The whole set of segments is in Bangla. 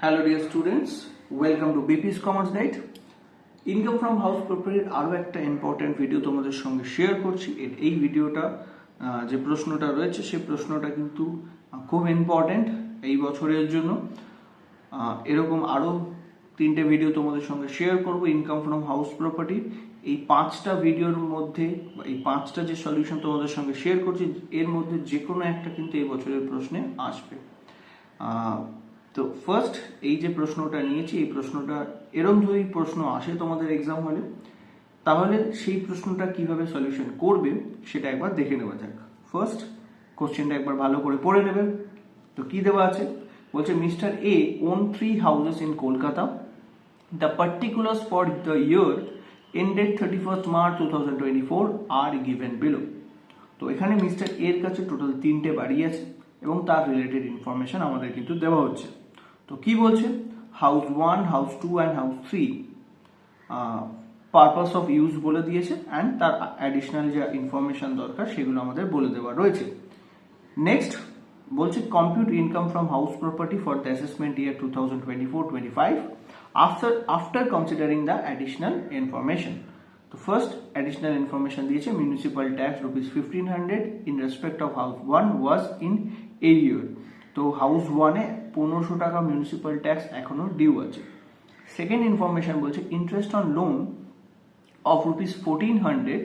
Hello dear students, welcome to BP's Commerce Guide. Income from house প্রপার্টির আরও একটা ইম্পর্ট্যান্ট ভিডিও তোমাদের সঙ্গে শেয়ার করছি। এই ভিডিওটা যে প্রশ্নটা রয়েছে সেই প্রশ্নটা কিন্তু খুব ইম্পর্ট্যান্ট এই বছরের জন্য। এরকম আরও 3টে ভিডিও তোমাদের সঙ্গে শেয়ার করব ইনকাম ফ্রম হাউস প্রপার্টি। এই 5টা ভিডিওর মধ্যে এই 5টা যে সলিউশন তোমাদের সঙ্গে শেয়ার করছি এর মধ্যে যে কোনো একটা কিন্তু এই বছরের প্রশ্নে আসবে। তো ফার্স্ট এই যে প্রশ্নটা নিয়েছি এই প্রশ্নটা এরকম যদি প্রশ্ন আসে তোমাদের এক্সাম হলে তাহলে সেই প্রশ্নটা কিভাবে সলিউশন করবে সেটা একবার দেখে নেওয়া যাক। ফার্স্ট কোশ্চেনটা একবার ভালো করে পড়ে নেবে। তো কি দেওয়া আছে বলছে, mister A own 3 houses in Kolkata, the particulars for the year ended 31st March 2024 are given below. তো এখানে মিস্টার এর কাছে টোটাল 3টে বাড়ি আছে এবং তার রিলেটেড ইনফরমেশন আমাদের কিন্তু দেওয়া হচ্ছে। তো কি বলছে, house 1, house 2 and house 3 purpose of use বলে দিয়েছে অ্যান্ড তার অ্যাডিশনাল যে ইনফরমেশন দরকার সেগুলো আমাদের বলে দেওয়া রয়েছে। নেক্সট বলছে, compute income from house property for the assessment year 2024-25 after considering the additional information. তো ফার্স্ট অ্যাডিশনাল ইনফরমেশন দিয়েছে, municipal tax ₹1500 in respect of house 1 was in এরিয়ার। তো হাউস 1-এ 1500 টাকা মিউনিসিপাল ট্যাক্স এখনো ডিউ আছে। সেকেন্ড ইনফরমেশন বলছে, interest on loan of ₹1400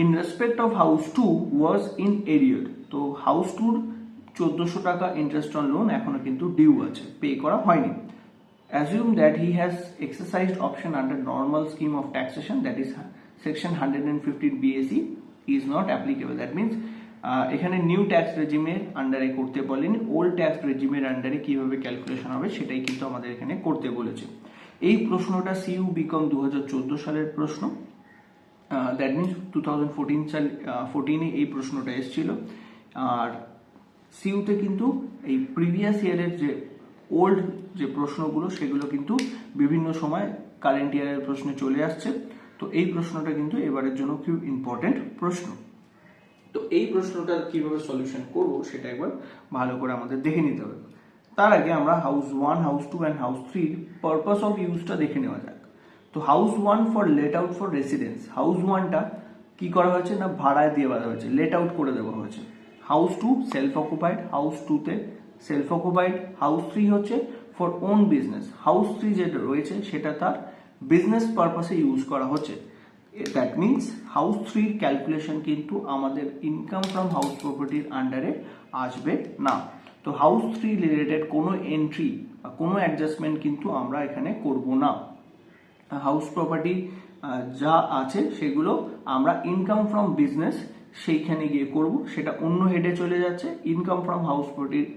in respect of house 2 was in এরিয়ার। তো হাউস 2-র 1400 টাকা ইন্টারেস্ট অন লোন এখনো কিন্তু ডিউ আছে, পে করা হয়নি। Assume that he has exercised option under normal scheme of taxation, that is section 115 BAC is not applicable. That means এখানে নিউ ট্যাক্স রেজিমের আন্ডারে করতে বলেনি, ওল্ড ট্যাক্স রেজিমের আন্ডারে কিভাবে ক্যালকুলেশন হবে সেটাই কিন্তু আমাদের এখানে করতে বলেছে। এই প্রশ্নটা সিইউ বিকম 2014 সালের প্রশ্ন। দ্যাট মিনস 2014 এই প্রশ্নটা এসেছিল। আর সিইউতে কিন্তু এই প্রিভিয়াস ইয়ারের যে ওল্ড যে প্রশ্নগুলো সেগুলো কিন্তু বিভিন্ন সময় কারেন্ট ইয়ারের প্রশ্নে চলে আসছে। তো এই প্রশ্নটা কিন্তু এবারের জন্য খুব ইম্পর্টেন্ট প্রশ্ন। তো এই প্রশ্নটা কিভাবে সলিউশন করব সেটা একবার ভালো করে আমাদের দেখে নিতে হবে। তার আগে আমরা house 1, house 2 and house 3 purpose of ইউজটা দেখে নেওয়া যাক। তো house 1 for let out for residence, house 1টা কি করা হয়েছে না ভাড়ায় দিয়ে দেওয়া হয়েছে, লেট আউট করে দেওয়া হয়েছে। হাউস 2 সেলফ অকুপাইড, হাউস 2-তে সেলফ অকুপাইড। হাউস 3 হচ্ছে ফর ওন বিজনেস, হাউস 3 যেটা রয়েছে সেটা তার বিজনেস পারপাসে ইউজ করা হচ্ছে। দ্যাট মিনস হাউস 3-র ক্যালকুলেশন কিন্তু আমাদের ইনকাম ফ্রম হাউস প্রপার্টির আন্ডারে আসবে না। তো হাউস 3 রিলেটেড কোনো এন্ট্রি বা কোনো অ্যাডজাস্টমেন্ট কিন্তু আমরা এখানে করব না। হাউস প্রপার্টি যা আছে সেগুলো আমরা ইনকাম ফ্রম বিজনেস সেইখানে গিয়ে করব, সেটা অন্য হেডে চলে যাচ্ছে। ইনকাম ফ্রম হাউস প্রপার্টির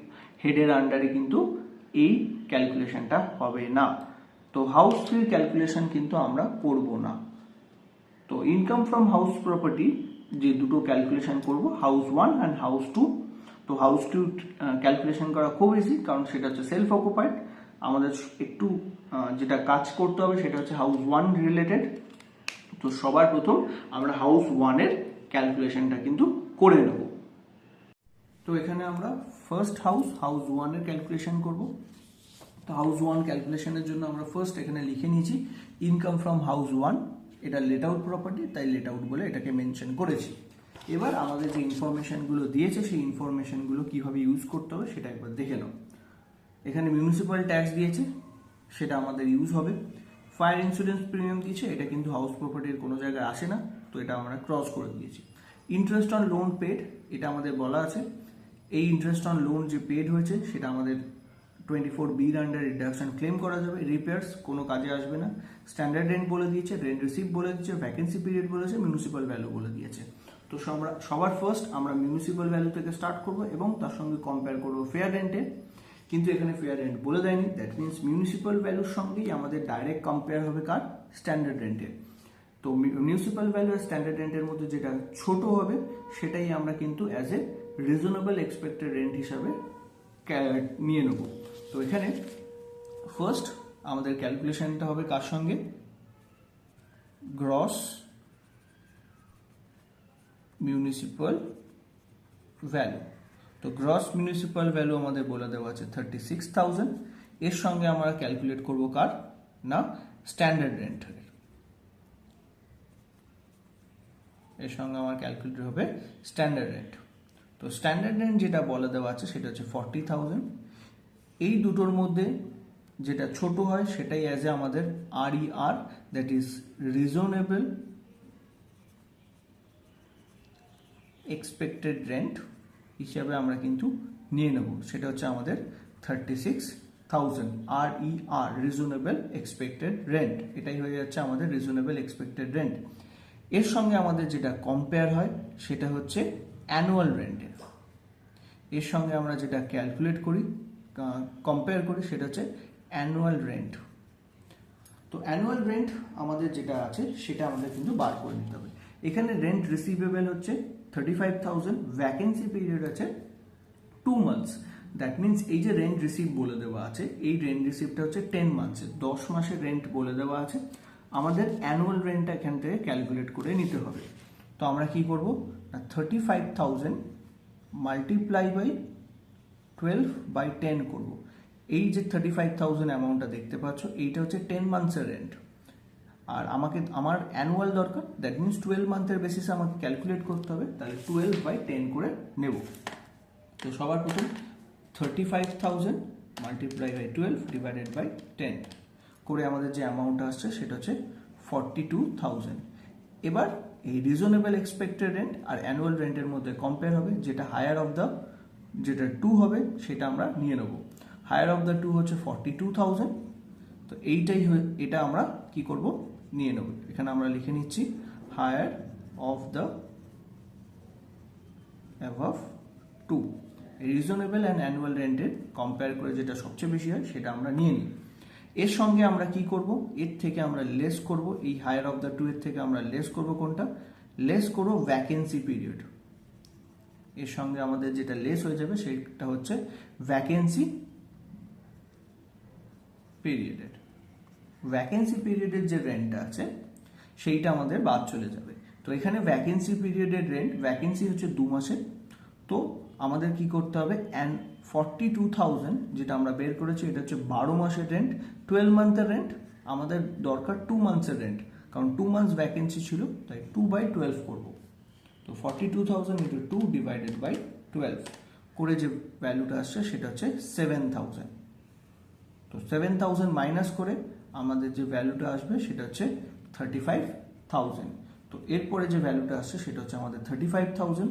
হেডের আন্ডারে কিন্তু এই ক্যালকুলেশনটা হবে না। তো হাউস 3-র ক্যালকুলেশন কিন্তু আমরা করব না। তো ইনকাম ফ্রম হাউস প্রপার্টি যে দুটো ক্যালকুলেশন করব, হাউস 1 অ্যান্ড হাউস 2। তো হাউস 2 ক্যালকুলেশন করা খুব ইজি, কারণ সেটা হচ্ছে সেলফ অকুপাইড। আমাদের একটু যেটা কাজ করতে হবে সেটা হচ্ছে হাউস 1 রিলেটেড। তো সবার প্রথম আমরা হাউস 1-এর ক্যালকুলেশনটা কিন্তু করে নেব। তো এখানে আমরা ফার্স্ট হাউস 1-এর ক্যালকুলেশন করব। তো হাউস 1 ক্যালকুলেশনের জন্য আমরা ফার্স্ট এখানে লিখে নিয়েছি ইনকাম ফ্রম হাউস 1। এটা লেট আউট প্রপার্টি, তাই লেট আউট বলে এটাকে মেনশন করেছি। এবার আমাদের যে ইনফরমেশনগুলো দিয়েছে সেই ইনফরমেশনগুলো কিভাবে ইউজ করতে হবে সেটা একবার দেখে নাও। এখানে মিউনিসিপ্যাল ট্যাক্স দিয়েছে, সেটা আমাদের ইউজ হবে। ফায়ার ইন্স্যুরেন্স প্রিমিয়াম দিয়েছে, এটা কিন্তু হাউস প্রপার্টির কোনো জায়গায় আসে না, তো এটা আমরা ক্রস করে দিয়েছি। ইন্টারেস্ট অন লোন পেড, এটা আমাদের বলা আছে। এই ইন্টারেস্ট অন লোন যে পেড হয়েছে সেটা আমাদের 24B-র আন্ডার ডিডাকশন ক্লেম করা যাবে। রিপেয়ার্স কোনো কাজে আসবে না। স্ট্যান্ডার্ড রেন্ট বলে দিয়েছে, রেন্ট রিসিভ বলে দিয়েছে, ভ্যাকেন্সি পিরিয়ড বলেছে, মিউনিসিপ্যাল ভ্যালু বলে দিয়েছে। তো সবার ফার্স্ট আমরা মিউনিসিপ্যাল ভ্যালু থেকে স্টার্ট করব এবং তার সঙ্গে কম্পেয়ার করবো ফেয়ার রেন্টে। কিন্তু এখানে ফেয়ার রেন্ট বলে দেয়নি, দ্যাট মিনস মিউনিসিপ্যাল ভ্যালুর সঙ্গেই আমাদের ডাইরেক্ট কম্পেয়ার হবে কার, স্ট্যান্ডার্ড রেন্টের। তো মিউনিসিপ্যাল ভ্যালু আর স্ট্যান্ডার্ড রেন্টের মধ্যে যেটা ছোট হবে সেটাই আমরা কিন্তু as a reasonable expected rent হিসাবে নিয়ে নেব। তো এখানে ফার্স্ট আমাদের ক্যালকুলেশনটা হবে কার সঙ্গে, গ্রস মিউনিসিপ্যাল ভ্যালু। তো গ্রস মিউনিসিপ্যাল ভ্যালু আমাদের বলে দেওয়া আছে 36,000 এর সঙ্গে আমরা ক্যালকুলেট করব কার না স্ট্যান্ডার্ড রেন্ট, এর সঙ্গে আমার ক্যালকুলেট হবে স্ট্যান্ডার্ড রেন্ট। তো স্ট্যান্ডার্ড রেন্ট যেটা বলে দেওয়া আছে সেটা হচ্ছে 40,000। এই দুটোর মধ্যে যেটা ছোট হয় সেটাই অ্যাজ এ আমাদের RER, that is reasonable expected rent হিসাবে আমরা কিন্তু নিয়ে নেব, সেটা হচ্ছে আমাদের 36,000 RER, রিজনেবল এক্সপেক্টেড রেন্ট। এটাই হয়ে যাচ্ছে আমাদের রিজনেবল এক্সপেক্টেড রেন্ট। এর সঙ্গে আমাদের যেটা কম্পেয়ার হয় সেটা হচ্ছে অ্যানুয়াল রেন্টের। এর সঙ্গে আমরা যেটা ক্যালকুলেট করি কম্পেয়ার করি সেটা হচ্ছে অ্যানুয়াল রেন্ট। তো অ্যানুয়াল রেন্ট আমাদের যেটা আছে সেটা আমাদের কিন্তু বার করে নিতে হবে। এখানে রেন্ট রিসিভেবল হচ্ছে 35,000, ভ্যাকেন্সি পিরিয়ড আছে 2 months। দ্যাট মিনস এই যে রেন্ট রিসিভ বলে দেওয়া আছে, এই রেন্ট রিসিভটা হচ্ছে 10 months, 10 মাসের রেন্ট বলে দেওয়া আছে। আমাদের অ্যানুয়াল রেন্টটা এখান থেকে ক্যালকুলেট করে নিতে হবে। তো আমরা কি করব না 35,000 মাল্টিপ্লাই বাই 12/10 করব। এই যে 35,000 অ্যামাউন্টটা দেখতে পাচ্ছ, এইটা হচ্ছে 10 মান্থসের রেন্ট, আর আমার অ্যানুয়াল দরকার, দ্যাট মিনস 12 মান্থের বেসিসে আমাকে ক্যালকুলেট করতে হবে, তাহলে 12/10 করে নেব। তো সবার প্রথম 35,000 মাল্টিপ্লাই বাই 12 ডিভাইডেড বাই 10 করে আমাদের যে অ্যামাউন্ট আসছে সেটা হচ্ছে 42,000। এবার এই রিজনেবল এক্সপেক্টেড রেন্ট আর অ্যানুয়াল রেন্টের মধ্যে কম্পেয়ার হবে, যেটা হায়ার অফ দ্য যেটা 2 হবে সেটা আমরা নিয়ে নেব। হায়ার অফ দ্য 2 হচ্ছে 42,000। তো এটা আমরা কি করব নিয়ে নেব। এখানে আমরা লিখে নিচ্ছি higher of the above 2। Reasonable and annual রেন্টের কম্পেয়ার করে যেটা সবচেয়ে বেশি হয় সেটা আমরা নিয়ে নিই। এর সঙ্গে আমরা কি করব, এর থেকে আমরা লেস করব, এই হায়ার অফ দ্য 2 এর থেকে আমরা লেস করব কোনটা, লেস করব ভ্যাকেন্সি পিরিয়ড। এর সঙ্গে আমাদের যেটা লেস হয়ে যাবে সেটা হচ্ছে ভ্যাকেন্সি পিরিয়ডের। ভ্যাকেন্সি পিরিয়ডের যে রেন্টটা আছে সেইটা আমাদের বাদ চলে যাবে। তো এখানে ভ্যাকেন্সি পিরিয়ডের রেন্ট, ভ্যাকেন্সি হচ্ছে 2 মাসের, তো আমাদের কি করতে হবে 42,000 যেটা আমরা বের করেছি এটা হচ্ছে 12 মাসের রেন্ট, 12 মান্থের রেন্ট, আমাদের দরকার 2 মান্থসের রেন্ট, কারণ 2 মান্থস ভ্যাকেন্সি ছিল, তাই 2/12 করব। তো 42,000 ইন্টু 2 ডিভাইডেড বাই 12 করে যে ভ্যালুটা আসছে সেটা হচ্ছে 7,000। তো 7,000 মাইনাস করে আমাদের যে ভ্যালুটা আসবে সেটা হচ্ছে 35,000। তো এরপরে যে ভ্যালুটা আসছে সেটা হচ্ছে আমাদের 35,000।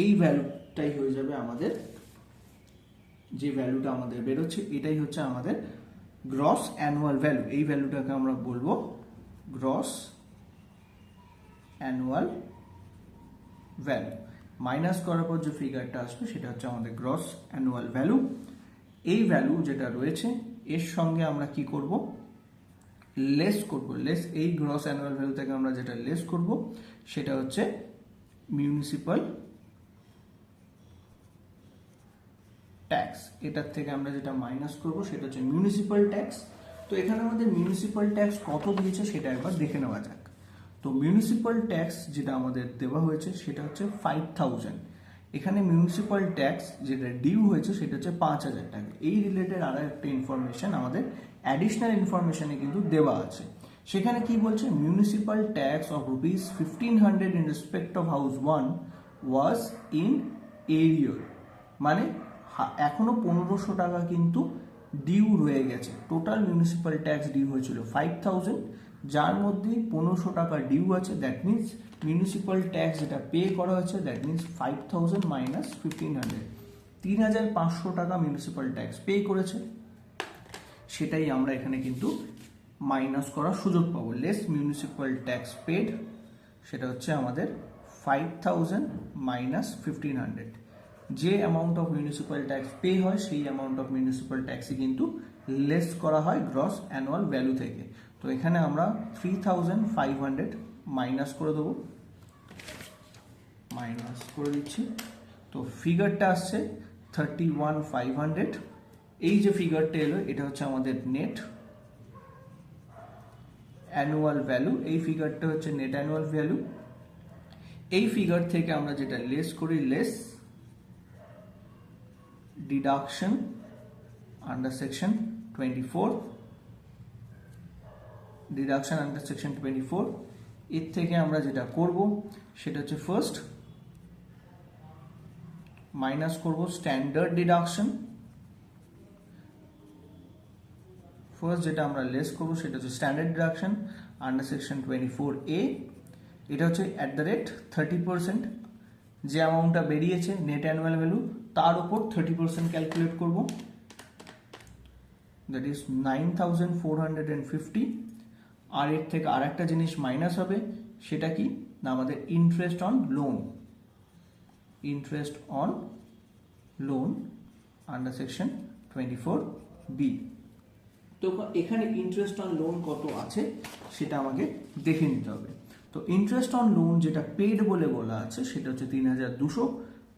এই ভ্যালুটাই হয়ে যাবে আমাদের, যে ভ্যালুটা আমাদের বেরোচ্ছে এটাই হচ্ছে আমাদের গ্রস অ্যানুয়াল ভ্যালু। এই ভ্যালুটাকে আমরা বলবো গ্রস অ্যানুয়াল ভ্যালু। মাইনাস করার পর যে ফিগারটা আসবে সেটা হচ্ছে আমাদের গ্রস অ্যানুয়াল ভ্যালু। এই ভ্যালু যেটা রয়েছে এর সঙ্গে আমরা কি করব, লেস করব। লেস এই গ্রস অ্যানুয়াল ভ্যালু থেকে আমরা যেটা লেস করব সেটা হচ্ছে মিউনিসিপাল ট্যাক্স। এটার থেকে আমরা যেটা মাইনাস করব সেটা হচ্ছে মিউনিসিপাল ট্যাক্স। তো এখানে আমাদের মিউনিসিপাল ট্যাক্স কত দিয়েছে সেটা একবার দেখে নেওয়া যাক। তো মিউনিসিপাল ট্যাক্স যেটা আমাদের দেওয়া হয়েছে সেটা হচ্ছে 5,000। এখানে মিউনিসিপাল ট্যাক্স যেটা ডিউ হয়েছে সেটা হচ্ছে 5,000 টাকা। এই রিলেটেড আরো একটা ইনফরমেশন আমাদের অ্যাডিশনাল ইনফরমেশনে কিন্তু দেওয়া আছে। সেখানে কি বলছে, municipal tax of ₹1,500 in respect of house 1 was in arrear, মানে এখনো 1,500 টাকা কিন্তু ডিউ রয়ে গেছে। টোটাল মিউনিসিপাল ট্যাক্স ডিউ হয়েছিল 5,000, যার মধ্যে 1,500 টাকা ডিউ আছে। দ্যাট মিনস মিউনিসিপাল ট্যাক্স যেটা পে করা হয়েছে দ্যাট মিনস 5,000 মাইনাস 1,500, 3,500 টাকা মিউনিসিপাল ট্যাক্স পে করেছে। সেটাই আমরা এখানে কিন্তু মাইনাস করার সুযোগ পাবো। লেস মিউনিসিপাল ট্যাক্স পেড, সেটা হচ্ছে আমাদের 5,000 মাইনাস 1,500। যে amount of municipal tax pay হয় সেই অ্যামাউন্ট অফ মিউনিসিপাল ট্যাক্সই কিন্তু লেস করা হয় গ্রস অ্যানুয়াল ভ্যালু থেকে। তো এখানে আমরা 3,500 মাইনাস করে দেবো, মাইনাস করে দিচ্ছি। তো ফিগারটা আসছে 31,500। এই যে ফিগারটা এলো এটা হচ্ছে আমাদের নেট অ্যানুয়াল ভ্যালু। এই ফিগারটা হচ্ছে নেট অ্যানুয়াল ভ্যালু। এই ফিগার থেকে আমরা যেটা লেস করি, less deduction under section 24 deduction under section 24 এর থেকে আমরা যেটা করব সেটা হচ্ছে ফার্স্ট মাইনাস করব স্ট্যান্ডার্ড ডিডাকশন। ফার্স্ট যেটা আমরা লেস করবো সেটা হচ্ছে standard deduction under section 24A। এটা হচ্ছে অ্যাট দ্য রেট 30%, যে অ্যামাউন্টটা বেরিয়েছে নেট অ্যানুয়াল ভ্যালু তার উপর 30% ক্যালকুলেট করব, দ্যাট ইজ 9450। আর এর থেকে আর একটা জিনিস মাইনাস হবে, সেটা কি না আমাদের interest on loan, interest on loan under section 24B। তো এখানে ইন্টারেস্ট অন লোন কত আছে সেটা আমাকে দেখে নিতে হবে। তো ইন্টারেস্ট অন লোন যেটা পেড বলে বলা আছে সেটা হচ্ছে 3200,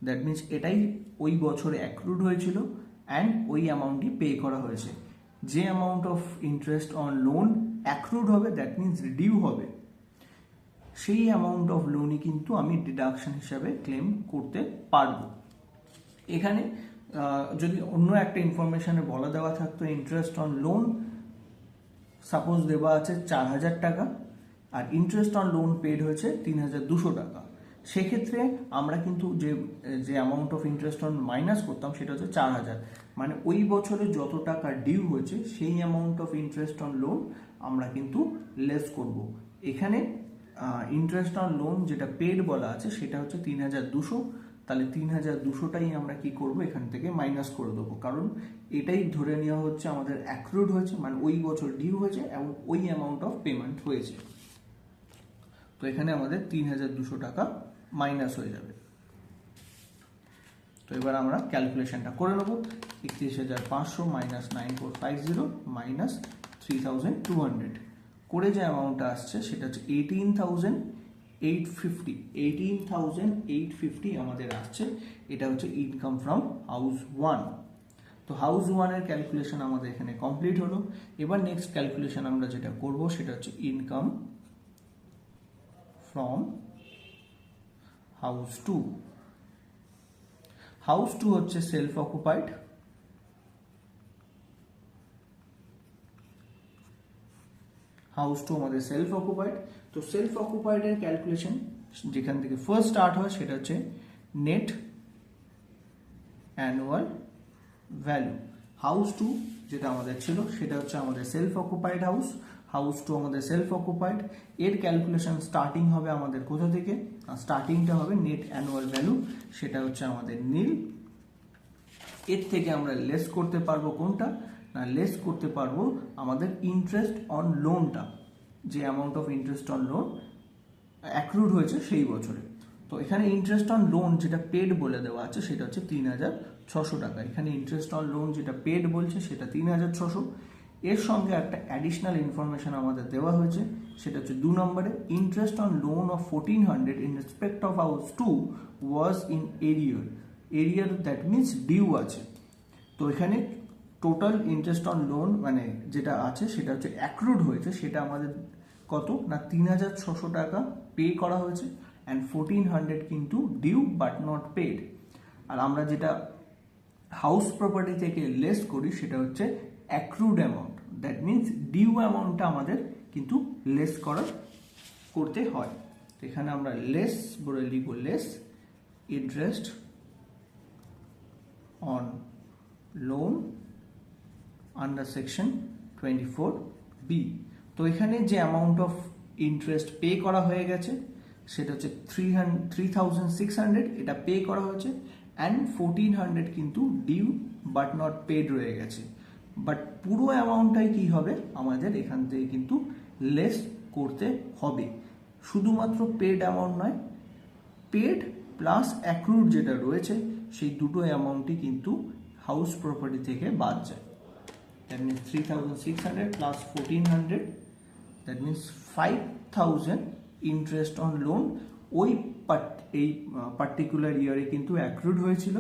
দ্যাট মিনস এটাই ওই বছরে অ্যাক্রুড হয়েছিল অ্যান্ড ওই অ্যামাউন্টই পে করা হয়েছে। যে amount of interest on loan accrued হবে, দ্যাট মিনস ডিউ হবে, সেই অ্যামাউন্ট অফ লোনই কিন্তু আমি ডিডাকশন হিসাবে ক্লেম করতে পারবো। এখানে যদি অন্য একটা ইনফরমেশনে বলা দেওয়া থাকতো ইন্টারেস্ট অন লোন সাপোজ দেওয়া আছে 4000 টাকা আর ইন্টারেস্ট অন লোন পেড হয়েছে 3200 টাকা, সেক্ষেত্রে আমরা কিন্তু যে amount of interest on minus করতাম সেটা হচ্ছে 4000, মানে ওই বছরে যত টাকা ডিউ হয়েছে সেই amount of interest on loan আমরা কিন্তু লেস করব। এখানে ইন্টারেস্ট অন লোন যেটা পেড বলা আছে সেটা হচ্ছে 3200, তাহলে 3200টাই আমরা কি করব এখান থেকে মাইনাস করে দেবো, কারণ এটাই ধরে নেওয়া হচ্ছে আমাদের অ্যাক্রুড হয়েছে, মানে ওই বছর ডিউ হয়েছে এবং ওই অ্যামাউন্ট অফ পেমেন্ট হয়েছে। তো এখানে আমাদের 3200 টাকা মাইনাস হয়ে যাবে। তো এবার আমরা ক্যালকুলেশনটা করে নেব। 31500 মাইনাস 9450 মাইনাস 3200 করে যে অ্যামাউন্টটা আসছে সেটা হচ্ছে 18,850 আমাদের আসছে। এটা হচ্ছে ইনকাম ফ্রম হাউস 1। তো হাউস 1-এর ক্যালকুলেশন আমাদের এখানে কমপ্লিট হলো। এবার নেক্সট ক্যালকুলেশন আমরা যেটা করব সেটা হচ্ছে ইনকাম ফ্রম হাউস 2। হাউস 2 হচ্ছে সেলফ অকুপাইড, হাউস 2 আমাদের সেলফ অকুপাইড। তো সেলফ অকুপাইড এর ক্যালকুলেশন যেখান থেকে ফার্স্ট স্টার্ট হয় সেটা হচ্ছে নেট অ্যানুয়াল ভ্যালু। হাউস 2 যেটা আমাদের ছিল সেটা হচ্ছে আমাদের সেলফ অকুপাইড হাউস, হাউস 2 আমাদের সেলফ অকুপাইড। এর ক্যালকুলেশন স্টার্টিং হবে আমাদের কোথা থেকে, স্টার্টিংটা হবে নেট অ্যানুয়াল ভ্যালু, সেটা হচ্ছে আমাদের নীল। এর থেকে আমরা লেস করতে পারবো কোনটা না, লেস করতে পারবো আমাদের ইন্টারেস্ট অন লোনটা, যে amount of interest on loan accrued হয়েছে সেই বছরে। তো এখানে ইন্টারেস্ট অন লোন যেটা পেড বলে দেওয়া আছে সেটা হচ্ছে 3600 টাকা। এখানে ইন্টারেস্ট অন লোন যেটা পেড বলছে সেটা 3600। এর সঙ্গে একটা অ্যাডিশনাল ইনফরমেশন আমাদের দেওয়া হয়েছে, সেটা হচ্ছে 2 নম্বরে interest on loan of 1400 in respect of house 2 was in এরিয়ার। এরিয়ার দ্যাট মিনস ডিউ আছে। তো এখানে টোটাল ইন্টারেস্ট অন লোন মানে যেটা আছে সেটা হচ্ছে অ্যাক্রুড হয়েছে, সেটা আমাদের কত না 3600 টাকা পে করা হয়েছে অ্যান্ড 1400 কিন্তু ডিউ বাট নট পেড। আর আমরা যেটা হাউস প্রপার্টি থেকে লেস করি সেটা হচ্ছে accrued amount, that means due অ্যামাউন্টটা আমাদের কিন্তু লেস করতে হয়। এখানে আমরা লেস বলে লিখব less interest on loan under section 24B। তো এখানে যে অ্যামাউন্ট অফ ইন্টারেস্ট পে করা হয়ে গেছে সেটা হচ্ছে 3600, এটা পে করা হয়েছে অ্যান্ড 1400 কিন্তু ডিউ বাট নট পেড রয়ে গেছে। বাট পুরো অ্যামাউন্টটাই কি হবে আমাদের এখান থেকে কিন্তু লেস করতে হবে। শুধুমাত্র পেড অ্যামাউন্ট নয়, পেড প্লাস অ্যাক্রুড যেটা রয়েছে সেই দুটো অ্যামাউন্টই কিন্তু হাউস প্রপার্টি থেকে বাদ যায়। That means 3600 plus 1400, that means 5000 interest on loan ওই এই পার্টিকুলার ইয়ারে কিন্তু অ্যাক্রুড হয়েছিল,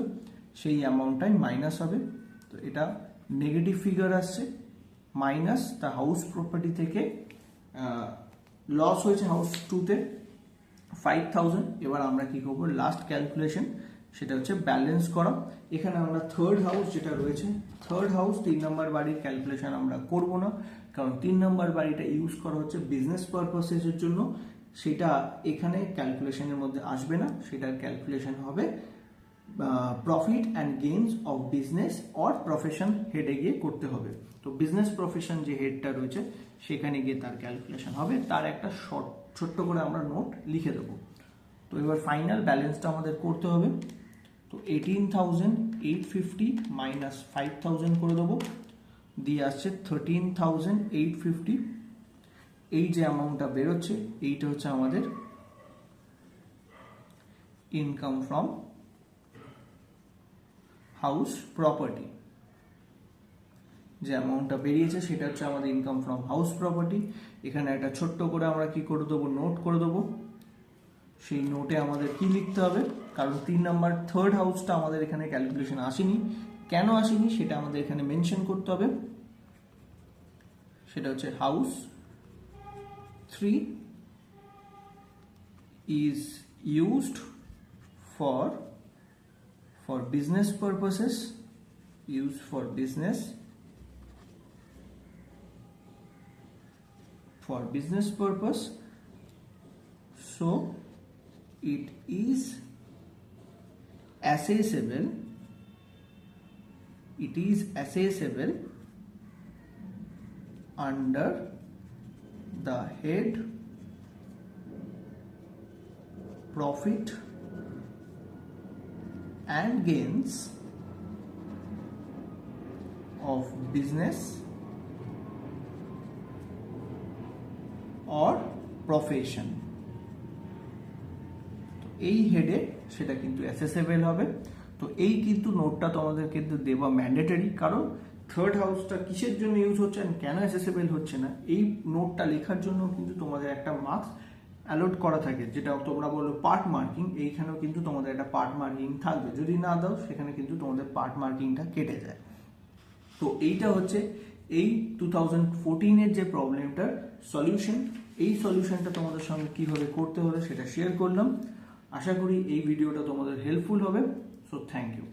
সেই অ্যামাউন্টটাই মাইনাস হবে। তো এটা নেগেটিভ ফিগার আসছে, মাইনাস দ্য হাউস প্রপার্টি থেকে লস হয়েছে হাউস 2-তে 5000। এবার আমরা কি করবো লাস্ট ক্যালকুলেশন, সেটা হচ্ছে ব্যালেন্স করা। এখানে আমরা থার্ড হাউস যেটা রয়েছে, থার্ড হাউস 3 নম্বর বাড়ির ক্যালকুলেশন আমরা করব না, কারণ 3 নম্বর বাড়িটা ইউজ করা হচ্ছে বিজনেস পারপাসেসের জন্য, সেটা এখানে ক্যালকুলেশনের মধ্যে আসবে না, সেটার ক্যালকুলেশন হবে profit and gains of business or profession হেডে গিয়ে করতে হবে। তো বিজনেস প্রফেশন যে হেডটা রয়েছে সেখানে গিয়ে তার ক্যালকুলেশন হবে, তার একটা ছোট্ট করে আমরা নোট লিখে দেবো। তো এবার ফাইনাল ব্যালেন্সটা আমাদের করতে হবে। তো 18,850 মাইনাস 5,000 করে দেবো, দিয়ে আসছে 13,850। এই যে অ্যামাউন্টটা বেরোচ্ছে এইটা হচ্ছে আমাদের ইনকাম ফ্রম হাউস প্রপার্টি। যে অ্যামাউন্টটা বেরিয়েছে সেটা হচ্ছে আমাদের ইনকাম ফ্রম হাউস প্রপার্টি। এখানে একটা ছোট্ট করে আমরা কি করে দেবো, নোট করে দেবো। সেই নোটে আমাদের কি লিখতে হবে, কারণ 3 নাম্বার থার্ড হাউসটা আমাদের এখানে ক্যালকুলেশন আসেনি, কেন আসেনি সেটা আমাদের এখানে মেনশন করতে হবে। সেটা হচ্ছে house 3 is used for business purposes, used for business purpose, so it is assessable under the head profit and gains of business or profession। তো এই হেডে সেটা কিন্তু অ্যাসেসেবল হবে। তো এই কিন্তু নোটটা তোমাদের কিন্তু দেওয়া ম্যান্ডেটরি, কারণ থার্ড হাউসটা কিসের জন্য ইউজ হচ্ছে আর কেন অ্যাসেসেবল হচ্ছে না, এই নোটটা লেখার জন্য কিন্তু তোমাদের একটা মার্কস অ্যালট করা থাকে, যেটা তোমরা বলো পার্ট মার্কিং। এইখানেও কিন্তু তোমাদের একটা পার্ট মার্কিং থাকবে, যদি না দাও সেখানে কিন্তু তোমাদের পার্ট মার্কিংটা কেটে যায়। তো এইটা হচ্ছে এই 2014-এর যে প্রবলেমটার সলিউশন। এই সলিউশনটা তোমাদের সঙ্গে কিভাবে করতে হবে সেটা শেয়ার করলাম। আশা করি এই ভিডিওটা তোমাদের হেল্পফুল হবে। So thank you.